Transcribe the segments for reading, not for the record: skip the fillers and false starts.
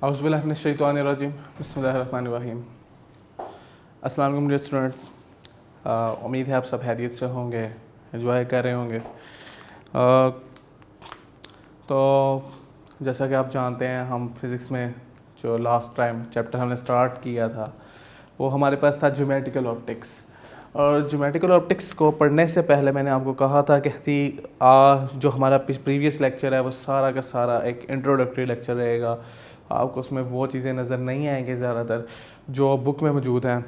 औज़ुबिल्लाहिमिनश्शैतानिर्रजीम बिस्मिल्लाहिर्रहमानिर्रहीम। अस्सलाम वालेकुम डियर स्टूडेंट्स। उम्मीद है आप सब खैरियत से होंगे, एंजॉय कर रहे होंगे। तो जैसा कि आप जानते हैं, हम फिज़िक्स में जो लास्ट टाइम चैप्टर हमने स्टार्ट किया था वो हमारे पास था ज्योमेट्रिकल ऑप्टिक्स। और ज्योमेट्रिकल ऑप्टिक्स को पढ़ने से पहले मैंने आपको कहा था कि जो हमारा प्रीवियस लेक्चर है वो सारा का सारा एक इंट्रोडक्टरी लेक्चर रहेगा। आपको उसमें वो चीज़ें नज़र नहीं आएंगी ज़्यादातर जो बुक में मौजूद हैं,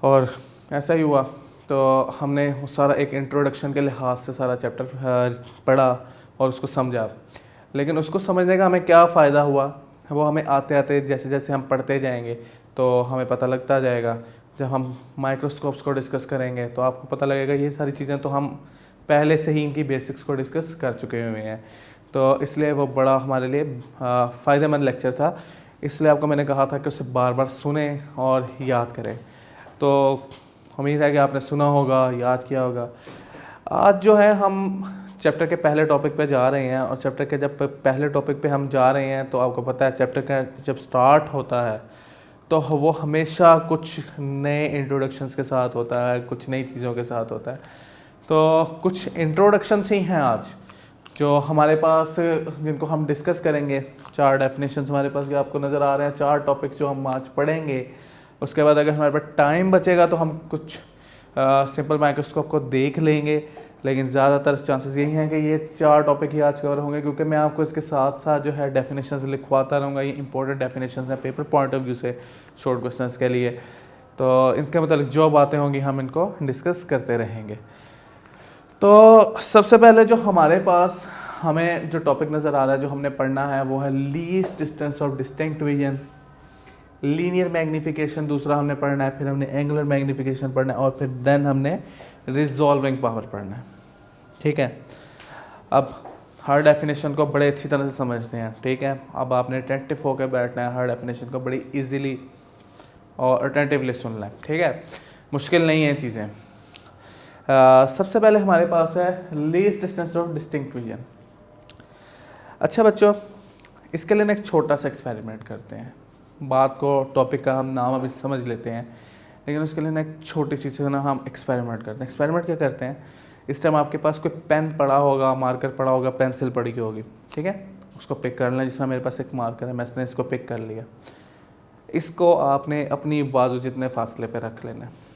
और ऐसा ही हुआ। तो हमने वो सारा एक इंट्रोडक्शन के लिहाज से सारा चैप्टर पढ़ा और उसको समझा। लेकिन उसको समझने का हमें क्या फ़ायदा हुआ, वो हमें आते आते जैसे जैसे हम पढ़ते जाएंगे तो हमें पता लगता जाएगा। जब हम माइक्रोस्कोप्स को डिस्कस करेंगे तो आपको पता लगेगा ये सारी चीज़ें तो हम पहले से ही इनकी बेसिक्स को डिस्कस कर चुके हुए हैं। तो इसलिए वो बड़ा हमारे लिए फ़ायदेमंद लेक्चर था। इसलिए आपको मैंने कहा था कि उसे बार बार सुने और याद करें। तो उम्मीद है कि आपने सुना होगा, याद किया होगा। आज जो है हम चैप्टर के पहले टॉपिक पे जा रहे हैं, और चैप्टर के जब पहले टॉपिक पे हम जा रहे हैं तो आपको पता है चैप्टर का जब स्टार्ट होता है तो वो हमेशा कुछ नए इंट्रोडक्शंस के साथ होता है, कुछ नई चीज़ों के साथ होता है। तो कुछ इंट्रोडक्शंस ही हैं आज जो हमारे पास, जिनको हम डिस्कस करेंगे। 4 डेफिनेशंस हमारे पास आपको नज़र आ रहे हैं, 4 टॉपिक्स जो हम आज पढ़ेंगे। उसके बाद अगर हमारे पास टाइम बचेगा तो हम कुछ सिंपल माइक्रोस्कोप को देख लेंगे, लेकिन ज़्यादातर चांसेस यही हैं कि ये 4 टॉपिक ही आज कवर होंगे, क्योंकि मैं आपको इसके साथ साथ जो है डेफिनेशंस लिखवाता रहूँगा। ये इंपॉर्टेंट डेफिनेशंस हैं पेपर पॉइंट ऑफ व्यू से, शॉर्ट क्वेश्चंस के लिए। तो इनके मतलब जो बातें होंगी हम इनको डिस्कस करते रहेंगे। तो सबसे पहले जो हमारे पास हमें जो टॉपिक नज़र आ रहा है, जो हमने पढ़ना है, वो है least distance of distinct vision, linear magnification दूसरा हमने पढ़ना है, फिर हमने एंगुलर मैग्नीफिकेशन पढ़ना है, और फिर देन हमने रिजॉल्विंग पावर पढ़ना है। ठीक है, अब हर डेफिनेशन को बड़े अच्छी तरह से समझते हैं। ठीक है, अब आपने अटेंटिव होकर बैठना है, हर डेफिनेशन को बड़ी इजीली और अटेंटिवली सुनना है। ठीक है, मुश्किल नहीं है चीज़ें। सबसे पहले हमारे पास है least distance of distinct vision. अच्छा बच्चों, इसके लिए ना एक छोटा सा एक्सपेरिमेंट करते हैं। बात को, टॉपिक का हम नाम अभी समझ लेते हैं, लेकिन उसके लिए ना एक छोटी सी से ना हम एक्सपेरिमेंट करते हैं। एक्सपेरिमेंट क्या करते हैं, इस टाइम आपके पास कोई पेन पड़ा होगा, मार्कर पड़ा होगा, पेंसिल पड़ी होगी। ठीक है, उसको पिक कर लेना। जिसमें मेरे पास एक मार्कर है, मैंने इसको पिक कर लिया। इसको आपने अपनी बाजू जितने फासले पे रख लेना है,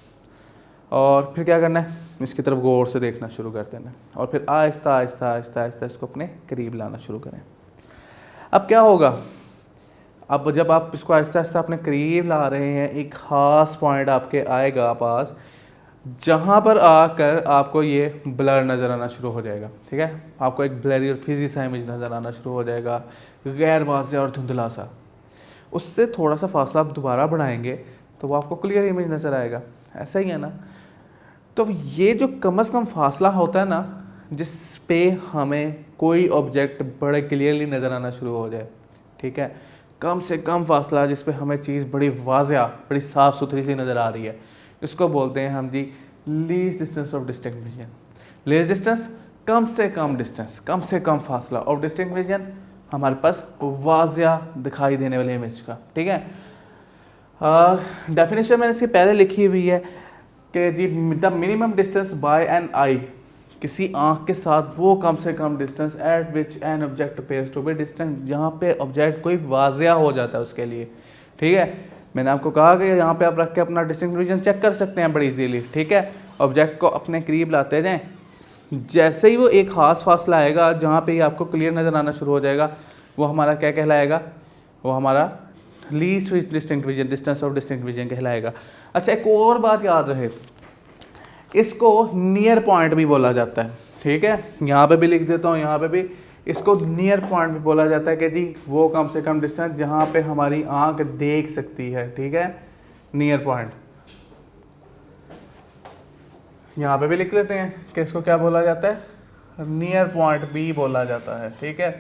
और फिर क्या करना है, इसकी तरफ गौर से देखना शुरू कर देना है, और फिर आहिस्ता आहिस्ता आहिस्ता आहिस्ता इसको अपने करीब लाना शुरू करें। अब क्या होगा, अब जब आप इसको आहिस्ता आहिस्ता अपने करीब ला रहे हैं, एक ख़ास पॉइंट आपके आएगा पास, जहाँ पर आकर आपको ये ब्लर नज़र आना शुरू हो जाएगा। ठीक है, आपको एक ब्लरी और फिजी सा इमेज नज़र आना शुरू हो जाएगा, गैर वाज़ेह और धुंधला सा। उससे थोड़ा सा फासला आप दोबारा बढ़ाएंगे तो वो आपको क्लियर इमेज नज़र आएगा। ऐसा ही है ना। तो ये जो कम से कम फासला होता है ना, जिस पे हमें कोई ऑब्जेक्ट बड़े क्लियरली नज़र आना शुरू हो जाए। ठीक है, कम से कम फासला जिस पे हमें चीज़ बड़ी वाज़ेह, बड़ी साफ़ सुथरी सी नज़र आ रही है, इसको बोलते हैं हम जी least distance of distinct vision. Least distance, कम से कम डिस्टेंस, कम से कम फासला, ऑफ डिस्टिंक्ट विजन हमारे पास वाज़ेह दिखाई देने वाले इमेज का। ठीक है, डेफिनेशन मैंने इसके पहले लिखी हुई है कि जी the minimum distance by an eye, किसी आँख के साथ वो कम से कम distance at which an object appears to be distant, जहाँ पे ऑब्जेक्ट कोई वाज़ेह हो जाता है उसके लिए। ठीक है, मैंने आपको कहा कि यहाँ पे आप रख के अपना डिस्टिंक्ट विजन चेक कर सकते हैं बड़ी इजीली। ठीक है, ऑब्जेक्ट को अपने करीब लाते जाएं, जैसे ही वो एक खास फासला आएगा जहाँ पे आपको क्लियर नज़र आना शुरू हो जाएगा, वो हमारा क्या कहलाएगा, वो हमारा least distinct vision, distance of distinct vision कहलाएगा। अच्छा, एक और बात याद रहे, इसको नियर पॉइंट भी बोला जाता है। ठीक है, यहाँ पे भी लिख देता हूँ, यहाँ पे भी इसको नियर पॉइंट भी बोला जाता है कि जी वो कम से कम डिस्टेंस जहाँ पे हमारी आंख देख सकती है। ठीक है, नियर पॉइंट यहाँ पे भी लिख लेते हैं कि इसको क्या बोला जाता है, नियर पॉइंट भी बोला जाता है। ठीक है,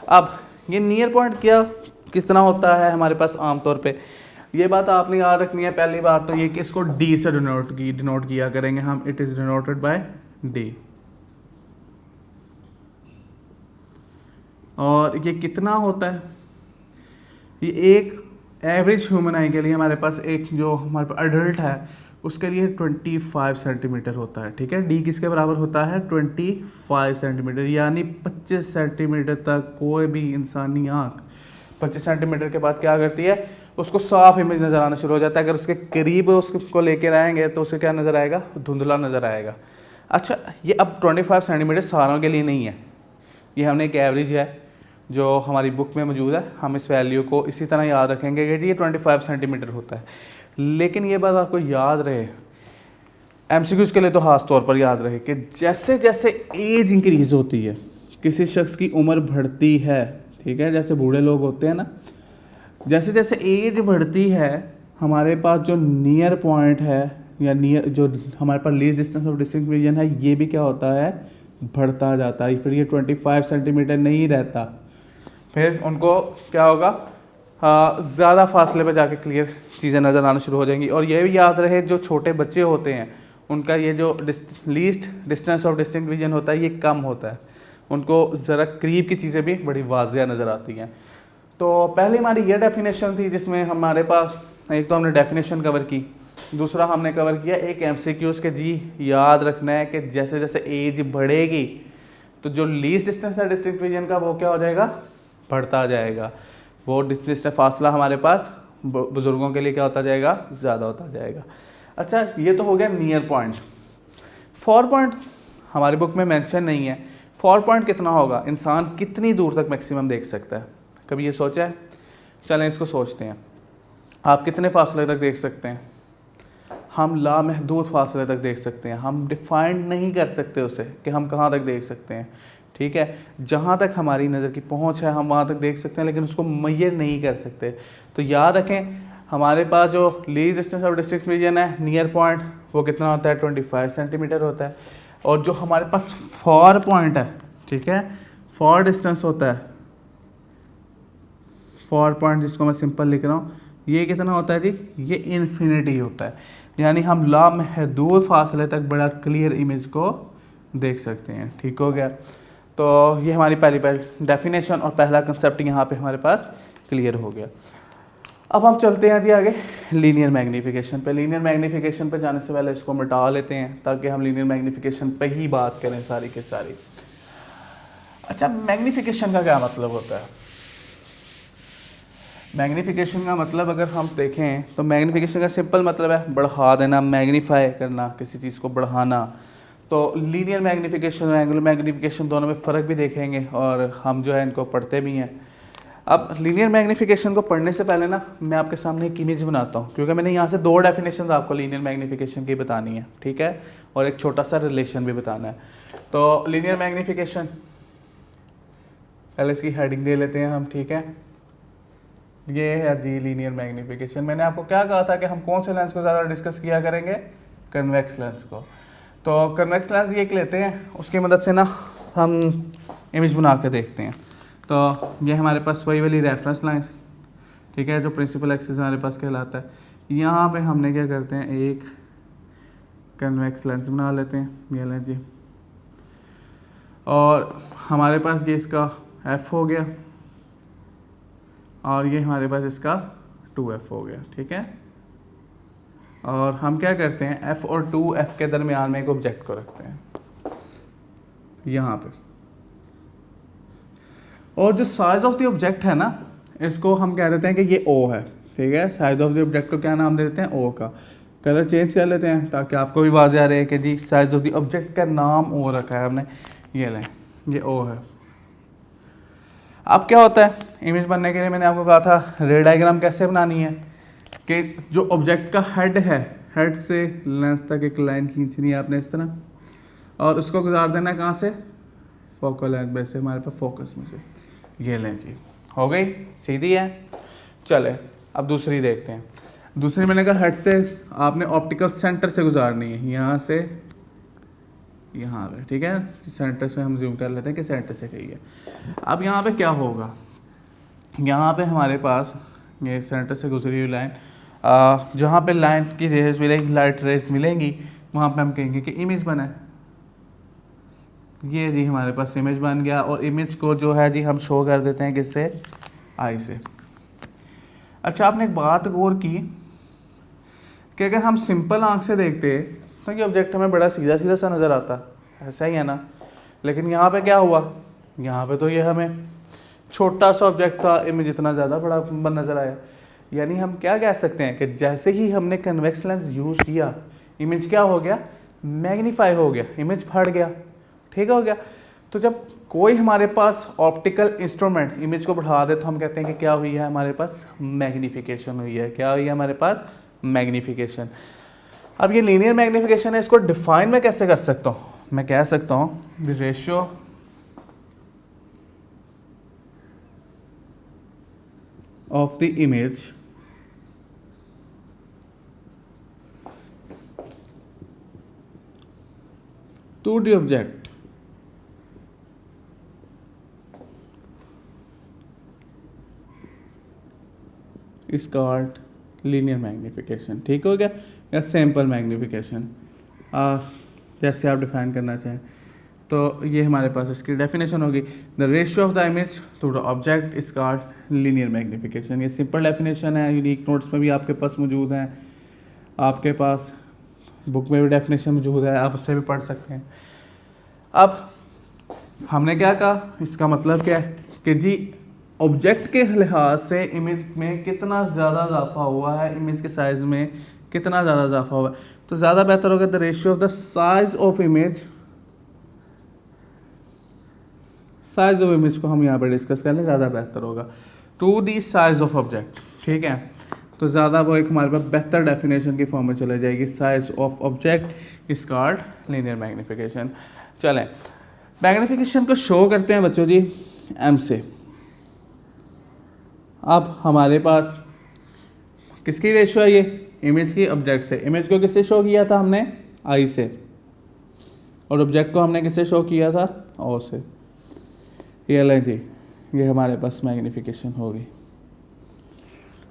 अब ये नियर पॉइंट क्या किस तरह होता है हमारे पास आमतौर पे, ये बात आपने याद रखनी है। पहली बात तो ये कि इसको डी से डिनोट किया करेंगे हम। It is denoted by D. और ये कितना होता है, ये एक एवरेज ह्यूमन आई के लिए हमारे पास एक जो हमारे पास एडल्ट है उसके लिए 25 सेंटीमीटर होता है, ठीक है। डी किसके बराबर होता है 25 सेंटीमीटर, यानी 25 सेंटीमीटर तक कोई भी इंसानी आँख 25 सेंटीमीटर के बाद क्या करती है, उसको साफ इमेज नज़र आना शुरू हो जाता है। अगर उसके करीब उसको लेकर आएंगे तो उसे क्या नज़र आएगा, धुंधला नज़र आएगा। अच्छा, ये अब 25 सेंटीमीटर सारों के लिए नहीं है, ये हमने एक एवरेज है जो हमारी बुक में मौजूद है। हम इस वैल्यू को इसी तरह याद रखेंगे कि ये 25 सेंटीमीटर होता है। लेकिन ये बात आपको याद रहे, एमसीक्यूज़ के लिए तो खास तौर पर याद रहे कि जैसे जैसे एज इंक्रीज़ होती है, किसी शख्स की उम्र बढ़ती है, ठीक है, जैसे बूढ़े लोग होते हैं ना, जैसे जैसे एज बढ़ती है हमारे पास जो नियर पॉइंट है या नियर जो हमारे पास least distance of distinct region है, ये भी क्या होता है, बढ़ता जाता है। फिर ये 25 सेंटीमीटर नहीं रहता, फिर उनको क्या होगा, ज़्यादा फासले पे जाके क्लियर चीज़ें नज़र आना शुरू हो जाएंगी। और ये भी याद रहे, जो छोटे बच्चे होते हैं उनका ये जो least distance of distinct region होता है ये कम होता है, उनको ज़रा करीब की चीज़ें भी बड़ी वाज़िया नज़र आती हैं। तो पहले हमारी ये डेफिनेशन थी जिसमें हमारे पास एक तो हमने डेफिनेशन कवर की, दूसरा हमने कवर किया एक एमसीक्यूज़ के जी याद रखना है कि जैसे जैसे एज बढ़ेगी तो जो लीस्ट डिस्टेंस है डिस्टिंक्ट रीजन का वो क्या हो जाएगा, बढ़ता जाएगा। वो डिस्टेंस फासला हमारे पास बुज़ुर्गों के लिए क्या होता जाएगा, ज़्यादा होता जाएगा। अच्छा, ये तो हो गया नियर पॉइंट। फॉर पॉइंट हमारी बुक में मेंशन नहीं है। फॉर पॉइंट कितना होगा, इंसान कितनी दूर तक मैक्सिमम देख सकता है, कभी ये सोचा है? चलें इसको सोचते हैं। आप कितने फासले तक देख सकते हैं? हम लामहदूद फासले तक देख सकते हैं, हम डिफाइंड नहीं कर सकते उसे कि हम कहाँ तक देख सकते हैं, ठीक है। जहाँ तक हमारी नज़र की पहुँच है हम वहाँ तक देख सकते हैं, लेकिन उसको मुय्यर नहीं कर सकते। तो याद रखें, हमारे पास जो least distance of distinct region है नियर पॉइंट वो कितना होता है, 25 सेंटीमीटर होता है। और जो हमारे पास फॉर पॉइंट है, ठीक है, फॉर डिस्टेंस होता है, फॉर पॉइंट जिसको मैं सिंपल लिख रहा हूँ, ये कितना होता है जी, ये इन्फिनिटी होता है। यानी हम लामहदूद फासले तक बड़ा क्लियर इमेज को देख सकते हैं, ठीक हो गया। तो ये हमारी पहली डेफिनेशन और पहला कंसेप्ट यहाँ पे हमारे पास क्लियर हो गया। अब हम चलते हैं जी आगे लीनियर मैग्नीफिकेशन पे। लीनियर मैग्नीफिकेशन पे जाने से पहले इसको मिटा लेते हैं ताकि हम लीनियर मैग्नीफिकेशन पे ही बात करें सारी की सारी। अच्छा, मैग्नीफिकेशन का क्या मतलब होता है? मैग्नीफिकेशन का मतलब अगर हम देखें तो मैग्नीफिकेशन का सिंपल मतलब है बढ़ा देना, मैग्नीफाई करना, किसी चीज़ को बढ़ाना। तो लीनियर मैग्नीफिकेशन और एंगुलर मैग्नीफिकेशन दोनों में फ़र्क भी देखेंगे और हम जो है इनको पढ़ते भी हैं। अब लीनियर मैग्नीफिकेशन को पढ़ने से पहले ना मैं आपके सामने एक इमेज बनाता हूँ, क्योंकि मैंने यहाँ से दो डेफिनेशन आपको लीनियर मैग्नीफिकेशन की बतानी है, ठीक है, और एक छोटा सा रिलेशन भी बताना है। तो लीनियर मैग्नीफिकेशन, पहले इसकी हेडिंग दे लेते हैं हम, ठीक है। ये है जी लीनियर मैग्नीफिकेशन। मैंने आपको क्या कहा था कि हम कौन से लेंस को ज़्यादा डिस्कस किया करेंगे, कन्वेक्स लेंस को। तो कन्वेक्स लेंस ये लेते हैं, उसकी मदद से ना हम इमेज बना के देखते हैं। तो ये हमारे पास वही वाली रेफरेंस लाइंस, ठीक है, जो प्रिंसिपल एक्सिस हमारे पास कहलाता है। यहाँ पे हमने क्या करते हैं, एक कन्वेक्स लेंस बना लेते हैं, ये लें जी। और हमारे पास ये इसका एफ हो गया और ये हमारे पास इसका 2f हो गया, ठीक है। और हम क्या करते हैं, f और 2f के दरमियान में एक ऑब्जेक्ट को रखते हैं यहाँ पे। और जो साइज ऑफ द ऑब्जेक्ट है ना, इसको हम कह देते हैं कि ये O है, ठीक है। साइज ऑफ द ऑब्जेक्ट को क्या नाम दे देते हैं, O का। कलर चेंज कर लेते हैं ताकि आपको भी वाज़ेह रहे कि जी साइज ऑफ द ऑब्जेक्ट का नाम O रखा है हमने। ये लें, ये O है। अब क्या होता है, इमेज बनने के लिए मैंने आपको कहा था रे डायग्राम कैसे बनानी है कि जो ऑब्जेक्ट का हेड है, हेड से लेंथ तक एक लाइन खींचनी है आपने इस तरह, और उसको गुजार देना है कहाँ से, फोकल लेंथ में से, हमारे पास फोकस में से। ये लें जी, हो गई, सीधी है। चले अब दूसरी देखते हैं। दूसरी मैंने कहा हेड से आपने ऑप्टिकल सेंटर से गुजारनी है, यहाँ से यहाँ पे, ठीक है। सेंटर से हम जूम कर लेते हैं कि सेंटर से कही है। अब यहाँ पे क्या होगा, यहाँ पे हमारे पास ये सेंटर से गुजरी हुई लाइन, जहाँ पे लाइन की रेज मिलेंगी, लाइट रेज मिलेंगी, वहाँ पे हम कहेंगे कि इमेज बना है, ये जी हमारे पास इमेज बन गया, और इमेज को जो है जी हम शो कर देते हैं किससे, आई से। अच्छा, आपने एक बात गौर की कि अगर हम सिंपल आंख से देखते तो ये ऑब्जेक्ट हमें बड़ा सीधा सीधा सा नज़र आता, ऐसा ही है ना। लेकिन यहाँ पे क्या हुआ, यहाँ पे तो ये हमें छोटा सा ऑब्जेक्ट था, इमेज इतना ज़्यादा बड़ा नज़र आया। यानी हम क्या कह सकते हैं कि जैसे ही हमने कन्वेक्स लेंस यूज़ किया, इमेज क्या हो गया, मैग्नीफाई हो गया, इमेज बढ़ गया, ठीक हो गया। तो जब कोई हमारे पास ऑप्टिकल इंस्ट्रूमेंट इमेज को बढ़ा दे तो हम कहते हैं कि क्या हुई है, हमारे पास मैग्नीफिकेशन हुई है। क्या हुई है हमारे पास, मैग्नीफिकेशन। अब ये लीनियर मैग्नीफिकेशन है, इसको डिफाइन मैं कैसे कर सकता हूँ, मैं कह सकता हूँ the ratio of the image to the object is called linear magnification. ठीक हो गया, या सिंपल मैग्नीफिकेशन, जैसे आप डिफाइन करना चाहें। तो ये हमारे पास इसकी डेफिनेशन होगी, the ratio of the image to the object is called linear magnification. ये सिंपल डेफिनेशन है, यूनिक नोट्स में भी आपके पास मौजूद हैं, आपके पास बुक में भी डेफिनेशन मौजूद है, आप उससे भी पढ़ सकते हैं। अब हमने क्या कहा, इसका मतलब क्या है कि जी ऑब्जेक्ट के लिहाज से इमेज में कितना ज़्यादा इजाफा हुआ है, इमेज के साइज़ में कितना ज़्यादा इजाफा हुआ है। तो ज़्यादा बेहतर होगा the ratio of the size of image, size of image को हम यहाँ पर डिस्कस कर लें, ज़्यादा बेहतर होगा, to the size of object. ठीक है, तो ज़्यादा वो एक हमारे पास बेहतर डेफिनेशन की फॉर्म में चले जाएगी, size of object is called linear magnification. चलें मैग्नीफिकेशन को शो करते हैं बच्चों जी एम से। अब हमारे पास किसकी रेशियो है, ये इमेज की ऑब्जेक्ट से। इमेज को किससे शो किया था हमने, आई से, और ऑब्जेक्ट को हमने किससे शो किया था, ओ से। ये लें जी, ये हमारे पास मैग्नीफिकेशन होगी,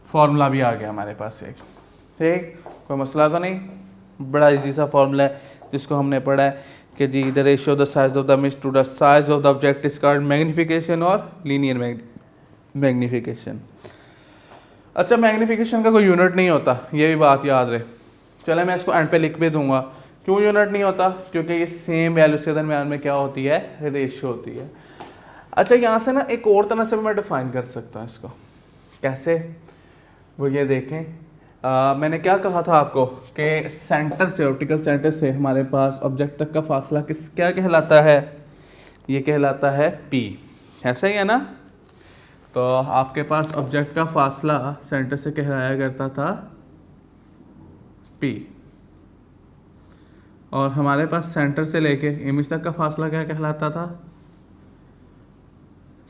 फार्मूला भी आ गया हमारे पास एक। ठीक, कोई मसला तो नहीं, बड़ा इजी सा फार्मूला है जिसको हमने पढ़ा है कि जी the ratio of the size of the image to the size of the object is called magnification और लीनियर मैग्नीफिकेशन। अच्छा, मैग्नीफिकेशन का कोई यूनिट नहीं होता, ये भी बात याद रहे। चले मैं इसको एंड पे लिख भी दूंगा, क्यों यूनिट नहीं होता, क्योंकि ये सेम वैल्यूज के दरमियान में क्या होती है, रेशियो होती है। अच्छा, यहाँ से ना एक और तरह से भी मैं डिफाइन कर सकता हूँ इसको, कैसे, वो ये देखें, मैंने क्या कहा था आपको कि सेंटर से, ऑप्टिकल सेंटर से हमारे पास ऑब्जेक्ट तक का फासला क्या कहलाता है, ये कहलाता है पी, ऐसा ही है ना। तो आपके पास ऑब्जेक्ट का फासला सेंटर से कहलाया करता था पी, और हमारे पास सेंटर से लेके इमेज तक का फासला क्या कहलाता था,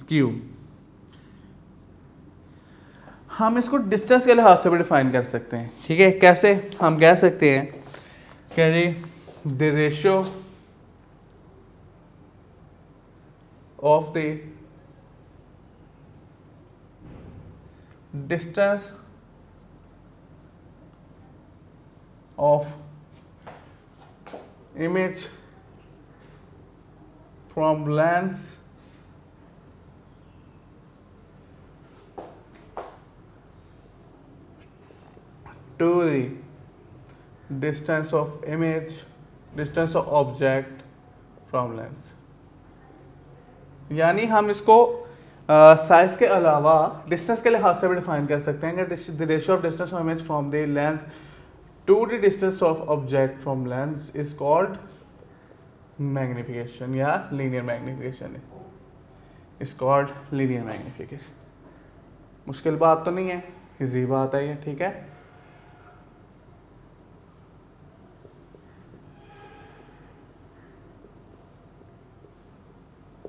क्यू। हम इसको डिस्टेंस के लिहाज से भी डिफाइन कर सकते हैं। ठीक है, कैसे, हम कह सकते हैं कि जी the ratio of the distance of image from lens to the distance of image, distance of object from lens। यानी हम इसको साइज के अलावा डिस्टेंस के लिहाज से भी डिफाइन कर सकते हैं कि the ratio of distance of image from the lens to the distance of object from lens is called magnification या linear magnification, is called linear magnification. मुश्किल बात तो नहीं है, इजी बात है ये। ठीक है,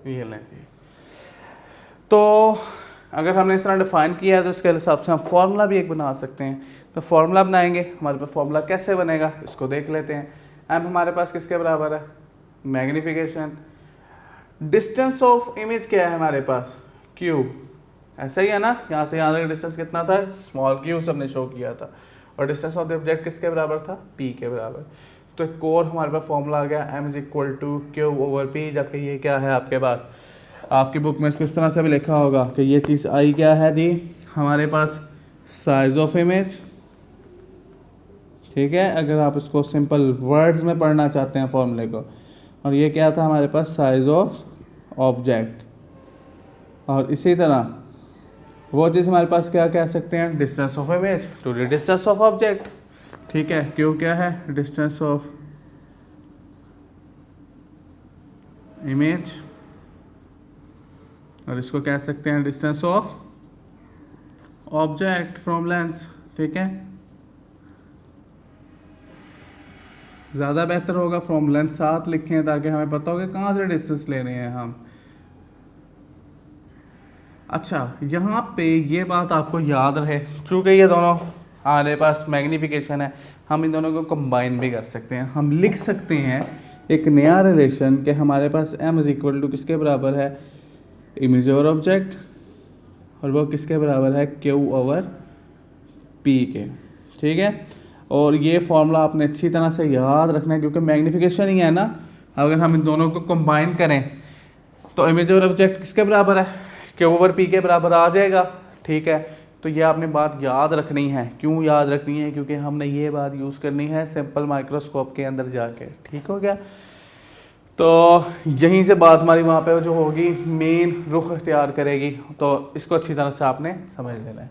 ये लें जी। तो अगर हमने इस तरह डिफाइन किया है तो इसके हिसाब से हम फार्मूला भी एक बना सकते हैं। तो फार्मूला बनाएंगे, हमारे पास फार्मूला कैसे बनेगा इसको देख लेते हैं। एम हमारे पास किसके बराबर है, मैग्नीफिकेशन। डिस्टेंस ऑफ इमेज क्या है हमारे पास, क्यू, ऐसा ही है ना। यहाँ से यहाँ तक डिस्टेंस कितना था, स्मॉल क्यू सबने शो किया था, और डिस्टेंस ऑफ द ऑब्जेक्ट किसके बराबर था, पी के बराबर। तो एक और हमारे पास फॉर्मूला आ गया m is equal to Q over P, जबकि ये क्या है आपके पास, आपकी बुक में इस तरह से भी लिखा होगा कि ये चीज़ आई क्या है जी हमारे पास साइज ऑफ इमेज, ठीक है, अगर आप इसको सिंपल वर्ड्स में पढ़ना चाहते हैं फॉर्मूले को, और ये क्या था हमारे पास साइज ऑफ ऑब्जेक्ट, और इसी तरह वो चीज़ हमारे पास क्या कह सकते हैं, distance of image to the distance of object, ठीक है, क्यों क्या है डिस्टेंस ऑफ इमेज, और इसको कह सकते हैं distance of object from lens, ठीक है, ज़्यादा बेहतर होगा फ्रॉम लेंस साथ लिखें ताकि हमें पता हो कि कहाँ से डिस्टेंस ले रहे हैं हम। अच्छा, यहाँ पे ये बात आपको याद रहे, चूँकि ये दोनों हमारे पास मैग्नीफिकेशन है, हम इन दोनों को कंबाइन भी कर सकते हैं, हम लिख सकते हैं एक नया रिलेशन कि हमारे पास m इज इक्वल टू किसके बराबर है, इमेज ओवर ऑब्जेक्ट, और वो किसके बराबर है, q ओवर p के, ठीक है। और ये फॉर्मूला आपने अच्छी तरह से याद रखना है क्योंकि मैग्नीफिकेशन ही है ना, अगर हम इन दोनों को कंबाइन करें तो इमेज ओवर ऑब्जेक्ट किसके बराबर है, q ओवर p के बराबर आ जाएगा, ठीक है। तो ये आपने बात याद रखनी है, क्यों याद रखनी है, क्योंकि हमने ये बात यूज़ करनी है सिंपल माइक्रोस्कोप के अंदर जाके, ठीक हो गया। तो यहीं से बात हमारी वहाँ पे जो होगी मेन रुख इख्तियार करेगी, तो इसको अच्छी तरह से आपने समझ लेना है।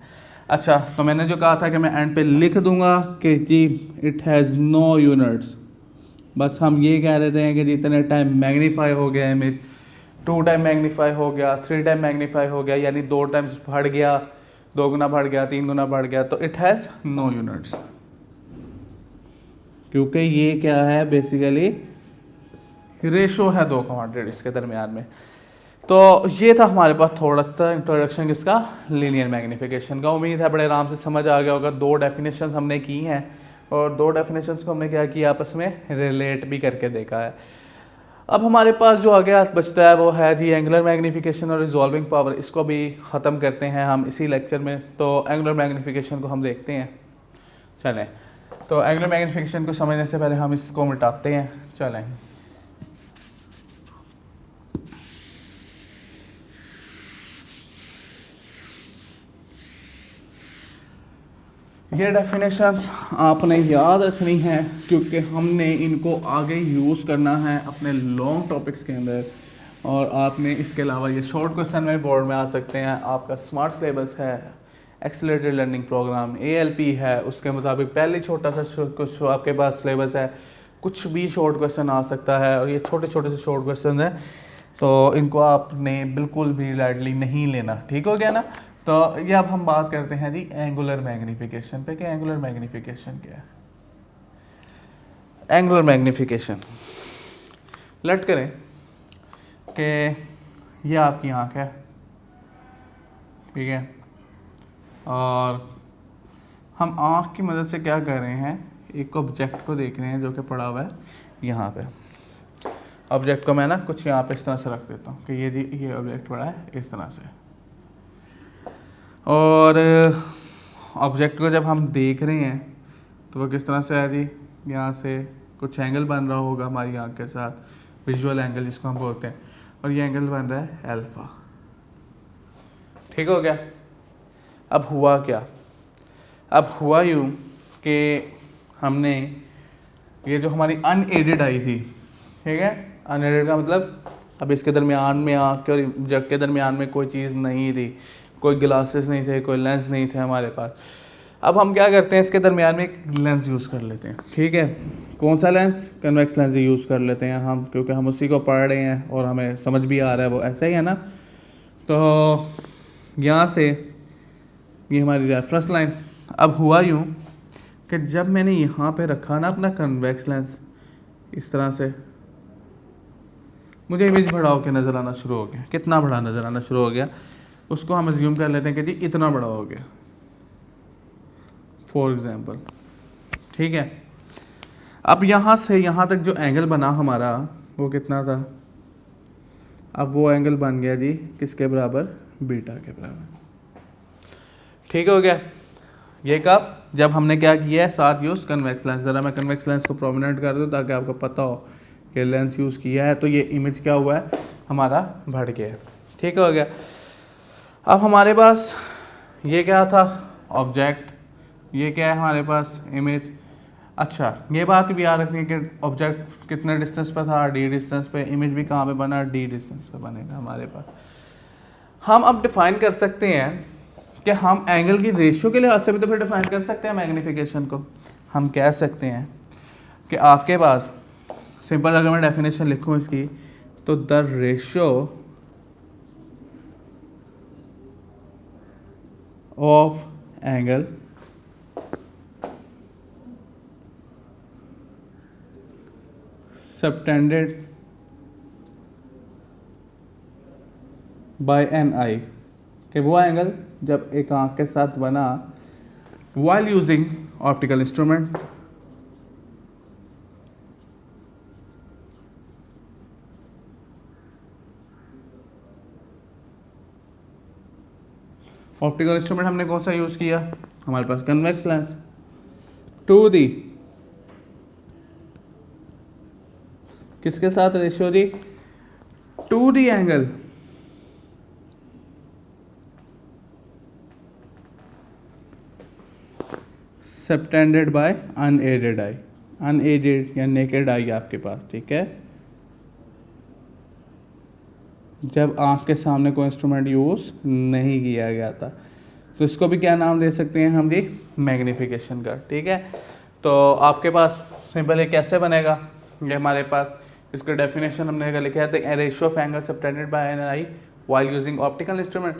अच्छा, तो मैंने जो कहा था कि मैं एंड पे लिख दूंगा कि जी इट हैज़ नो यूनिट्स, बस हम ये कह रहे थे कि जितने टाइम मैग्नीफाई हो गया इमेज, 2 टाइम मैग्नीफाई हो गया, 3 टाइम मैग्नीफाई हो गया, यानी 2 टाइम्स बढ़ गया, 2 गुना बढ़ गया, 3 गुना बढ़ गया, तो इट हैज़ नो यूनिट्स, क्योंकि ये क्या है बेसिकली रेशो है 2 क्वांटिटीज के दरमियान में। तो ये था हमारे पास थोड़ा सा इंट्रोडक्शन किसका, लीनियर मैग्नीफिकेशन का। उम्मीद है बड़े आराम से समझ आ गया होगा। 2 डेफिनेशन हमने की हैं और 2 डेफिनेशंस को हमने क्या किया, आपस में रिलेट भी करके देखा है। अब हमारे पास जो आगे बचता है वो है जी एंगुलर मैग्नीफिकेशन और रिजॉल्विंग पावर, इसको भी ख़त्म करते हैं हम इसी लेक्चर में। तो एंगुलर मैग्नीफिकेशन को हम देखते हैं, चलें। तो एंगुलर मैग्नीफिकेशन को समझने से पहले हम इसको मिटाते हैं, चलें। ये डेफिनेशंस आपने याद रखनी है क्योंकि हमने इनको आगे यूज़ करना है अपने लॉन्ग टॉपिक्स के अंदर। और आपने इसके अलावा ये शॉर्ट क्वेश्चन में बोर्ड में आ सकते हैं। आपका स्मार्ट सिलेबस है, एक्सेलरेटेड लर्निंग प्रोग्राम ALP है, उसके मुताबिक पहले छोटा सा कुछ आपके पास सिलेबस है, कुछ भी शॉर्ट क्वेश्चन आ सकता है। और ये छोटे छोटे से शॉर्ट क्वेश्चन हैं, तो इनको आपने बिल्कुल भी लाइटली नहीं लेना, ठीक हो गया ना। तो ये अब हम बात करते हैं जी एंगुलर मैग्नीफिकेशन पे कि एंगुलर मैग्नीफिकेशन क्या है। एंगुलर मैग्नीफिकेशन, लेट करें कि ये आपकी आँख है, ठीक है, और हम आँख की मदद से क्या कर रहे हैं, एक ऑब्जेक्ट को देख रहे हैं जो कि पड़ा हुआ है यहाँ पे। ऑब्जेक्ट को मैं ना कुछ यहाँ पे इस तरह से रख देता हूँ कि ये जी ये ऑब्जेक्ट पड़ा है इस तरह से। और ऑब्जेक्ट को जब हम देख रहे हैं तो वो किस तरह से है जी, यहाँ से कुछ एंगल बन रहा होगा हमारी आँख के साथ, विजुअल एंगल जिसको हम बोलते हैं, और ये एंगल बन रहा है अल्फ़ा, ठीक हो गया। अब हुआ क्या, अब हुआ यूँ कि हमने ये जो हमारी अनएडेड आई थी, ठीक है, अनएडेड का मतलब अब इसके दरमियान में आँख के और ऑब्जेक्ट के दरमियान में कोई चीज़ नहीं थी, कोई ग्लासेस नहीं थे, कोई लेंस नहीं थे हमारे पास। अब हम क्या करते हैं, इसके दरमियान में एक लेंस यूज़ कर लेते हैं, ठीक है। कौन सा लेंस, कन्वेक्स लेंस यूज़ कर लेते हैं हम, क्योंकि हम उसी को पढ़ रहे हैं और हमें समझ भी आ रहा है वो ऐसा ही है ना। तो यहाँ से ये हमारी रेफरेंस लाइन। अब हुआ यूँ कि जब मैंने यहाँ पे रखा ना अपना कन्वेक्स लेंस इस तरह से, मुझे इमेज बड़ा होकर नज़र आना शुरू हो गया। कितना बड़ा नज़र आना शुरू हो गया, उसको हम अज्यूम कर लेते हैं कि जी इतना बड़ा हो गया, फॉर एग्जांपल, ठीक है। अब यहाँ से यहाँ तक जो एंगल बना हमारा वो कितना था, अब वो एंगल बन गया जी किसके बराबर, बीटा के बराबर, ठीक हो गया। ये कब, जब हमने क्या किया है, साथ यूज़ कन्वेक्स लेंस। ज़रा मैं कन्वेक्स लेंस को प्रोमिनेंट कर दूँ ताकि आपको पता हो कि लेंस यूज़ किया है, तो ये इमेज क्या हुआ है हमारा, बढ़ गया है। ठीक हो गया। अब हमारे पास ये क्या था, ऑब्जेक्ट, ये क्या है हमारे पास, इमेज। अच्छा, ये बात भी याद रखनी है कि ऑब्जेक्ट कितने डिस्टेंस पर था, डी डिस्टेंस पे, इमेज भी कहाँ पे बना, डी डिस्टेंस पे बनेगा हमारे पास। हम अब डिफाइन कर सकते हैं कि हम एंगल की रेशियो के लिहाज से भी तो फिर डिफाइन कर सकते हैं मैग्नीफिकेशन को। हम कह सकते हैं कि आपके पास सिंपल, अगर मैं डेफिनेशन लिखूं इसकी, तो the ratio of angle subtended by an eye, कि वो एंगल जब एक आंख के साथ बना while using optical instrument, optical instrument हमने कौन सा यूज़ किया, हमारे पास कन्वेक्स लेंस, टू दी, किसके साथ ratio the, to the angle subtended by unaided eye, unaided या नेकेड आई आपके पास, ठीक है, जब आंख के सामने कोई इंस्ट्रूमेंट यूज़ नहीं किया गया था। तो इसको भी क्या नाम दे सकते हैं हम जी, मैग्नीफिकेशन का। ठीक है, तो आपके पास सिंपल ये कैसे बनेगा, ये हमारे पास इसका डेफिनेशन हमने लिखा है, the ratio of angle subtended by an eye while using optical instrument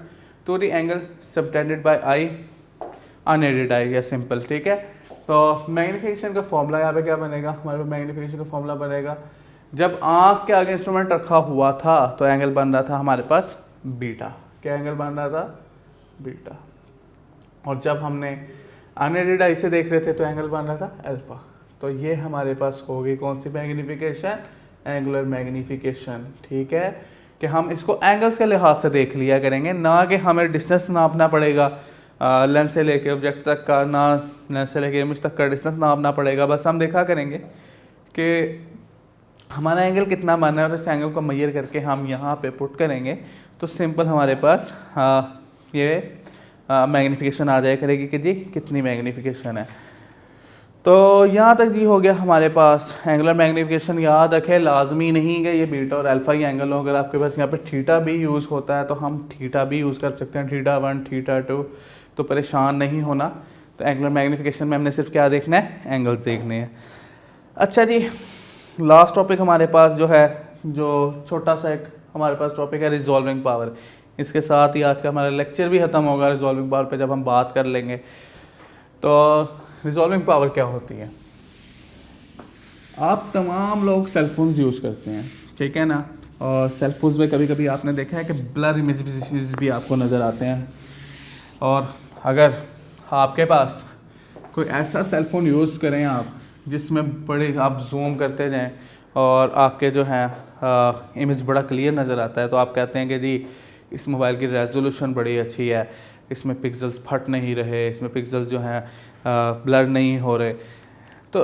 to the angle subtended by eye unaided eye, या सिंपल। ठीक है, तो मैग्नीफिकेशन का फॉर्मूला यहाँ पे क्या बनेगा, हमारे पास मैग्नीफिकेशन का फॉर्मूला बनेगा, जब आँख के आगे इंस्ट्रूमेंट रखा हुआ था तो एंगल बन रहा था हमारे पास बीटा, क्या एंगल बन रहा था, बीटा, और जब हमने अनएडेड आई से देख रहे थे तो एंगल बन रहा था अल्फा। तो ये हमारे पास होगी कौन सी मैग्नीफिकेशन, एंगुलर मैग्नीफिकेशन। ठीक है, कि हम इसको एंगल्स के लिहाज से देख लिया करेंगे, ना कि हमें डिस्टेंस नापना पड़ेगा लेंस से लेके ऑब्जेक्ट तक का, ना लेंस से लेके इमेज तक का डिस्टेंस नापना पड़ेगा। बस हम देखा करेंगे कि हमारा एंगल कितना बना है और इस एंगल को मेजर करके हम यहाँ पे पुट करेंगे तो सिंपल हमारे पास ये मैग्नीफिकेशन आ जाए करेगी कि जी कितनी मैग्नीफिकेशन है। तो यहाँ तक जी हो गया हमारे पास एंगुलर मैग्नीफिकेशन। याद रखें लाजमी नहीं है ये बीटा और अल्फा ही एंगल हो, अगर आपके पास यहाँ पे थीटा भी यूज़ होता है तो हम थीटा भी यूज़ कर सकते हैं, थीटा 1 थीटा 2, तो परेशान नहीं होना। तो एंगुलर मैग्नीफिकेशन में हमने सिर्फ क्या देखना है, एंगल्स देखने हैं। अच्छा जी, लास्ट टॉपिक हमारे पास जो है, जो छोटा सा एक हमारे पास टॉपिक है, रिजॉल्विंग पावर। इसके साथ ही आज का हमारा लेक्चर भी ख़त्म होगा रिजॉल्विंग पावर पे जब हम बात कर लेंगे। तो रिजॉल्विंग पावर क्या होती है, आप तमाम लोग सेलफोन्स यूज़ करते हैं, ठीक है ना, और सेलफोन्स में कभी कभी आपने देखा है कि ब्लर इमेजेस भी आपको नज़र आते हैं। और अगर आपके पास कोई ऐसा सेलफोन यूज़ करें आप जिसमें बड़े आप जूम करते जाएं और आपके जो हैं इमेज बड़ा क्लियर नज़र आता है, तो आप कहते हैं कि जी इस मोबाइल की रेजोल्यूशन बड़ी अच्छी है, इसमें पिक्सल्स फट नहीं रहे, इसमें पिक्सल्स जो हैं ब्लर नहीं हो रहे। तो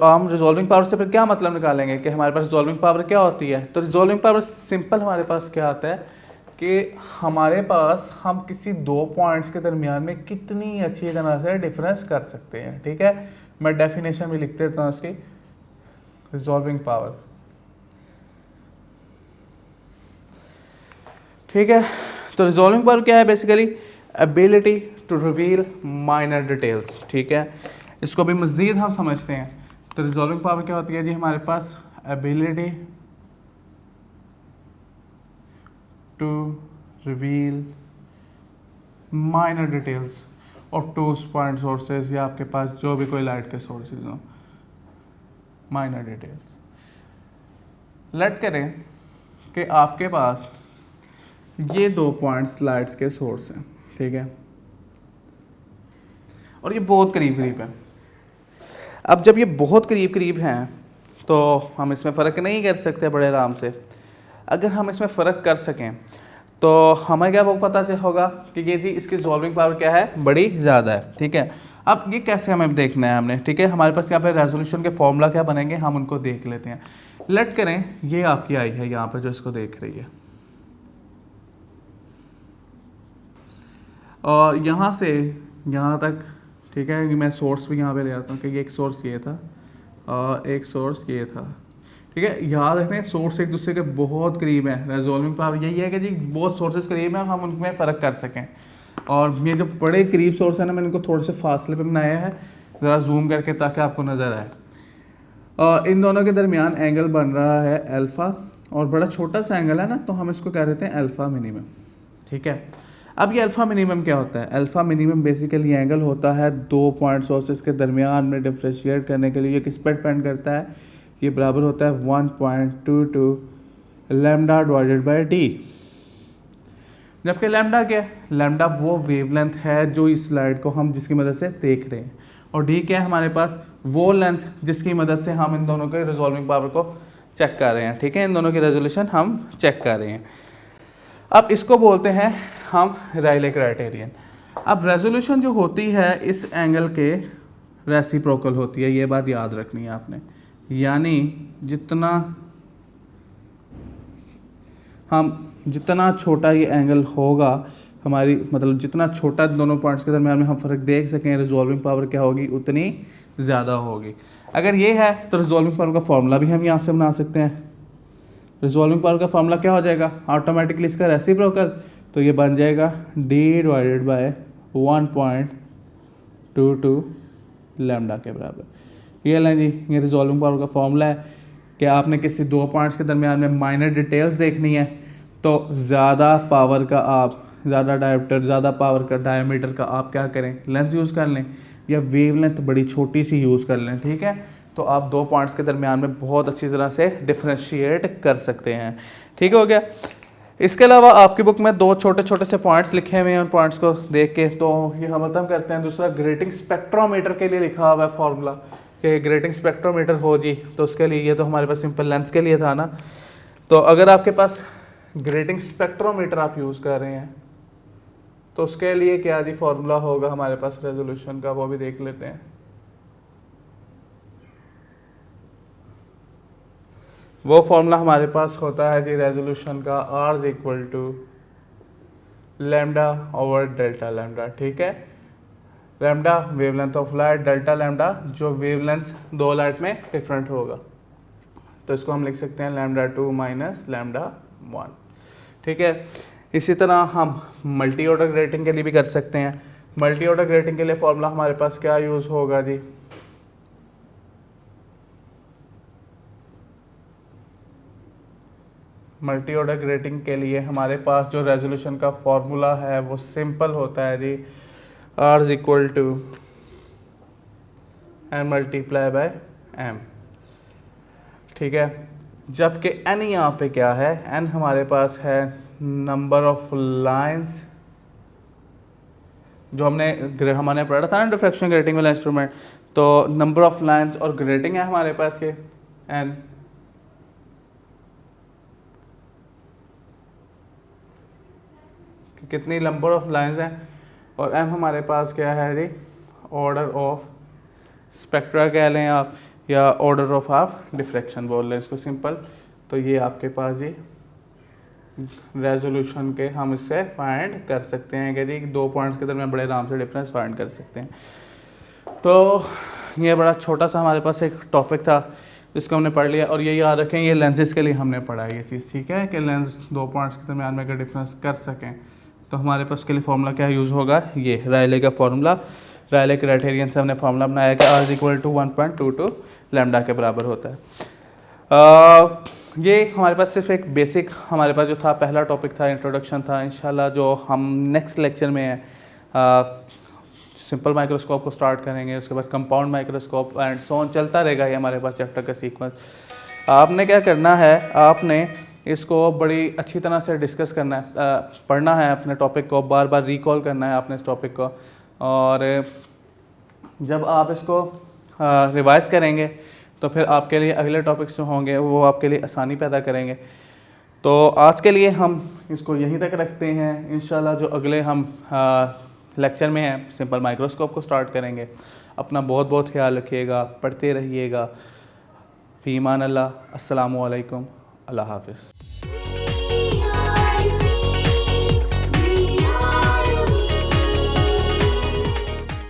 हम रिजॉल्विंग पावर से फिर क्या मतलब निकालेंगे कि हमारे पास रिजॉल्विंग पावर क्या होती है। तो रिजॉल्विंग पावर सिंपल हमारे पास क्या आता है कि हमारे पास हम किसी दो पॉइंट्स के दरमियान में कितनी अच्छी तरह से डिफरेंस कर सकते हैं। ठीक है, मैं डेफिनेशन भी लिख देता हूँ इसकी, रिजॉल्विंग पावर। ठीक है, तो रिजॉल्विंग पावर क्या है, basically ability to reveal minor details. ठीक है, इसको भी मज़ीद हम समझते हैं। तो रिजॉल्विंग पावर क्या होती है जी, हमारे पास ability to reveal minor details of two point sources, या आपके पास जो भी कोई लाइट के सोर्सेज हों, माइनर डिटेल्स। लेट करें कि आपके पास ये दो पॉइंट्स लाइट्स के सोर्स हैं, ठीक है, और ये बहुत करीब करीब है। अब जब ये बहुत करीब करीब हैं तो हम इसमें फ़र्क नहीं कर सकते बड़े आराम से। अगर हम इसमें फ़र्क कर सकें तो हमें क्या वो पता चल होगा कि ये जी इसकी रिजॉल्विंग पावर क्या है, बड़ी ज़्यादा है। ठीक है, अब ये कैसे हमें देखना है हमने। ठीक है, हमारे पास यहाँ पे रेजोल्यूशन के फॉर्मूला क्या बनेंगे, हम उनको देख लेते हैं। लेट करें ये आपकी आई है यहाँ पे जो इसको देख रही है, और यहाँ से यहाँ तक, ठीक है, मैं सोर्स भी यहाँ पे ले आता हूँ कि एक सोर्स ये था और एक सोर्स ये था। ठीक है, याद रखना सोर्स एक दूसरे के बहुत करीब है। रेजोल्विंग पावर यही है कि जी बहुत सोर्सेज करीब हैं, हम उनमें फ़र्क कर सकें। और ये जो बड़े करीब सोर्स है ना, मैंने इनको थोड़े से फासले पे बनाया है, ज़रा जूम करके ताकि आपको नज़र आए। और इन दोनों के दरमियान एंगल बन रहा है अल्फ़ा, और बड़ा छोटा सा एंगल है ना, तो हम इसको कह देते हैं अल्फ़ा मिनिमम। ठीक है, अब ये अल्फ़ा मिनिमम क्या होता है? अल्फ़ा मिनिमम बेसिकली एंगल होता है दो पॉइंट सोर्सेज के दरमियान में डिफ्रेंशिएट करने के लिए। किस पर डिपेंड करता है? ये बराबर होता है 1.22 लैम्डा डिवाइडेड बाय डी। जबकि लैम्डा क्या है? लैम्डा वो वेवलेंथ है जो इस लाइट को हम जिसकी मदद से देख रहे हैं, और डी क्या है हमारे पास? वो लेंस जिसकी मदद से हम इन दोनों के रिजॉल्विंग पावर को चेक कर रहे हैं। ठीक है, इन दोनों की रेजोल्यूशन हम चेक कर रहे हैं। अब इसको बोलते हैं हम रायले क्राइटेरियन। अब रेजोल्यूशन जो होती है इस एंगल के रेसिप्रोकल होती है, ये बात याद रखनी है आपने। यानी जितना छोटा ये एंगल होगा हमारी, मतलब जितना छोटा दोनों पॉइंट्स के दरमियान में हम फ़र्क देख सकें, रिजॉल्विंग पावर क्या होगी? उतनी ज़्यादा होगी। अगर ये है तो रिजॉल्विंग पावर का फॉर्मूला भी हम यहाँ से बना सकते हैं। रिजॉल्विंग पावर का फॉर्मूला क्या हो जाएगा? ऑटोमेटिकली इसका रेसिप्रोकल, तो ये बन जाएगा डी डिवाइडेड बाय 1.22 लैम्डा के बराबर। ये लें जी, ये रिजॉल्विंग पावर का फॉर्मूला है कि आपने किसी दो पॉइंट्स के दरमियान में माइनर डिटेल्स देखनी है, तो ज़्यादा पावर का आप, ज़्यादा डायोमीटर, ज़्यादा पावर का डायमीटर का आप क्या करें? लेंस यूज़ कर लें, या वेवलेंथ बड़ी छोटी सी यूज़ कर लें। ठीक है, तो आप दो पॉइंट्स के दरमियान में बहुत अच्छी तरह से डिफ्रेंशिएट कर सकते हैं। ठीक हो गया। इसके अलावा आपकी बुक में दो छोटे छोटे से पॉइंट्स लिखे हुए हैं, उन पॉइंट्स को देख के तो ये हम खत्म करते हैं। दूसरा, ग्रेटिंग स्पेक्ट्रोमीटर के लिए लिखा हुआ है फॉर्मूला कि ग्रेटिंग स्पेक्ट्रोमीटर हो जी, तो उसके लिए ये तो हमारे पास सिंपल लेंस के लिए था ना, तो अगर आपके पास ग्रेटिंग स्पेक्ट्रोमीटर आप यूज़ कर रहे हैं तो उसके लिए क्या जी फॉर्मूला होगा हमारे पास रेजोल्यूशन का, वो भी देख लेते हैं। वो फॉर्मूला हमारे पास होता है जी रेजोल्यूशन का, R is equal to lambda over delta lambda. ठीक है, lambda wavelength of light, delta lambda जो वेवलेंथ दो लाइट में डिफरेंट होगा, तो इसको हम लिख सकते हैं लैम्डा 2 माइनस लैम्डा 1। ठीक है, इसी तरह हम मल्टी ऑर्डर ग्रेटिंग के लिए भी कर सकते हैं। मल्टी ऑर्डर ग्रेटिंग के लिए फॉर्मूला हमारे पास क्या यूज़ होगा जी? मल्टी ऑर्डर ग्रेटिंग के लिए हमारे पास जो रेजोल्यूशन का फॉर्मूला है वो सिंपल होता है जी, R is equal to N multiply by M. ठीक है, जबकि n यहाँ पे क्या है? n हमारे पास है नंबर ऑफ लाइंस, जो हमने पढ़ा था ना डिफ्रैक्शन ग्रेटिंग वाला इंस्ट्रूमेंट, तो नंबर ऑफ लाइंस और ग्रेटिंग है हमारे पास ये n। कितनी नंबर ऑफ लाइंस हैं, और m हमारे पास क्या है जी? ऑर्डर ऑफ स्पेक्ट्रा कह लें आप, या ऑर्डर ऑफ आप डिफ्रैक्शन बोल लें इसको सिंपल। तो ये आपके पास जी रेजोल्यूशन के हम इससे फाइंड कर सकते हैं कि जी दो पॉइंट्स के दरमियान बड़े आराम से डिफरेंस फाइंड कर सकते हैं। तो ये बड़ा छोटा सा हमारे पास एक टॉपिक था जिसको हमने पढ़ लिया, और ये याद रखें ये लेंसेज के लिए हमने पढ़ा है ये चीज़। ठीक है, कि लेंस दो पॉइंट्स के दरमियान में अगर डिफरेंस कर सकें तो हमारे पास उसके लिए फॉर्मूला क्या यूज़ होगा? ये रायले का फॉर्मूला, रायले क्राइटेरियन से हमने फार्मूला बनाया कि R is equal to 1.22 lambda के बराबर होता है। ये हमारे पास सिर्फ एक बेसिक हमारे पास जो था पहला टॉपिक था, इंट्रोडक्शन था। इंशाल्लाह जो हम नेक्स्ट लेक्चर में सिंपल माइक्रोस्कोप को स्टार्ट करेंगे, उसके बाद compound microscope and so on चलता रहेगा ये हमारे पास चैप्टर का सीक्वेंस। आपने क्या करना है, आपने इसको बड़ी अच्छी तरह से डिस्कस करना है, पढ़ना है अपने टॉपिक को, बार बार रिकॉल करना है आपने इस टॉपिक को, और जब आप इसको रिवाइज करेंगे तो फिर आपके लिए अगले टॉपिक्स जो होंगे वो आपके लिए आसानी पैदा करेंगे। तो आज के लिए हम इसको यहीं तक रखते हैं। इंशाल्लाह जो अगले हम लेक्चर में हैं सिंपल माइक्रोस्कोप को स्टार्ट करेंगे। अपना बहुत बहुत ख्याल रखिएगा, पढ़ते रहिएगा। फ़ी ईमान अल्लाह। अस्सलामु अलैकुम। अल्लाह हाफ़िज़।